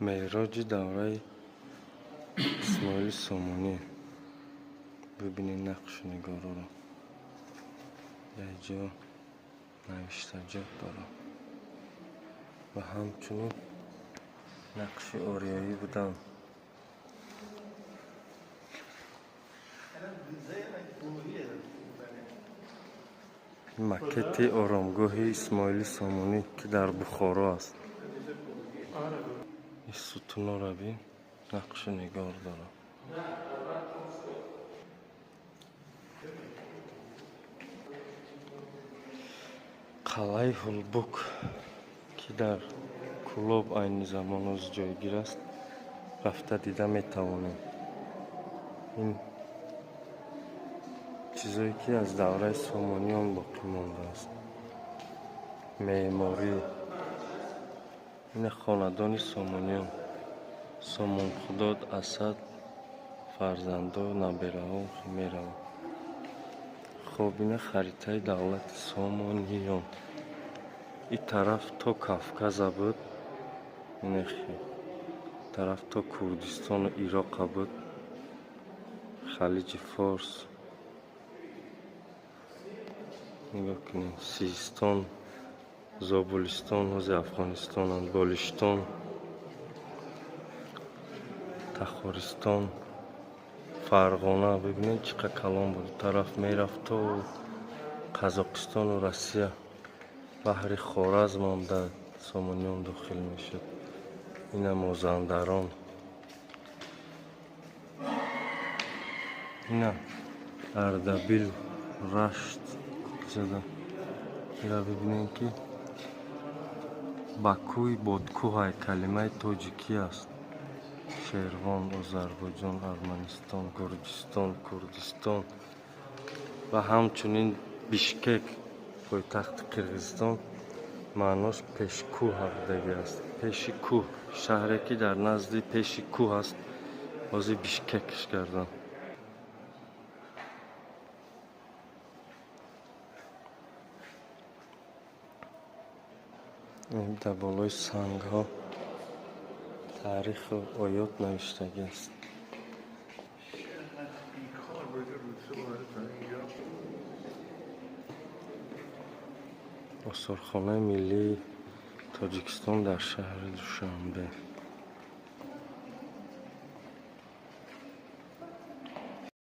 معراج دوره اسماعیل سامانی. ببینید نقش نگارا رو. یه جا نوشتجات داره و همچنین نقش آریایی بودن. مکت آرامگاه اسماعیل سامانی که در بخارا است. این ستونا رو ببین، نقش نگار داره. قلعه هولبوک که در کلاب این زمان از جایگیر است، رفته دیده میتوانیم. این چیزایی که از دوره سامانیان باقی مانده است. معماری این خاندان سامانیان، سامان خداد اسد فرزندا نبیره ها میره. خب این خریطه دولت سامانیان. این طرف تا کافکاز بود، این طرف تا کردستان و عراق بود، خلیج فارس. نگاه کنید، سیستان، زابلستان از افغانستان، بالشتان، تخارستان، فرغانه. ببینید چقدر کلان بود. طرف میرفت تا قزاقستان و روسیه. بحر خوارزم هم در سامانیان داخل میشد. این مازندران، این اردبیل، رشت زده. اینا ببینید که بکوی بادکوه کلمه تاجیکی است. شیروان، آذربایجان، ارمنستان، گرجستان، کردستان و همچنین بیشکک پایتخت قرقیزستان. معناش پیش کوه دیگه است. پیش کوه، شهری که در نزد پیش کوه است، بازی بیشککش کردن. این در بالای سنگ ها تاریخ و آیات نوشتگی است. آثارخانه ملی تاجیکستان در شهر دوشنبه.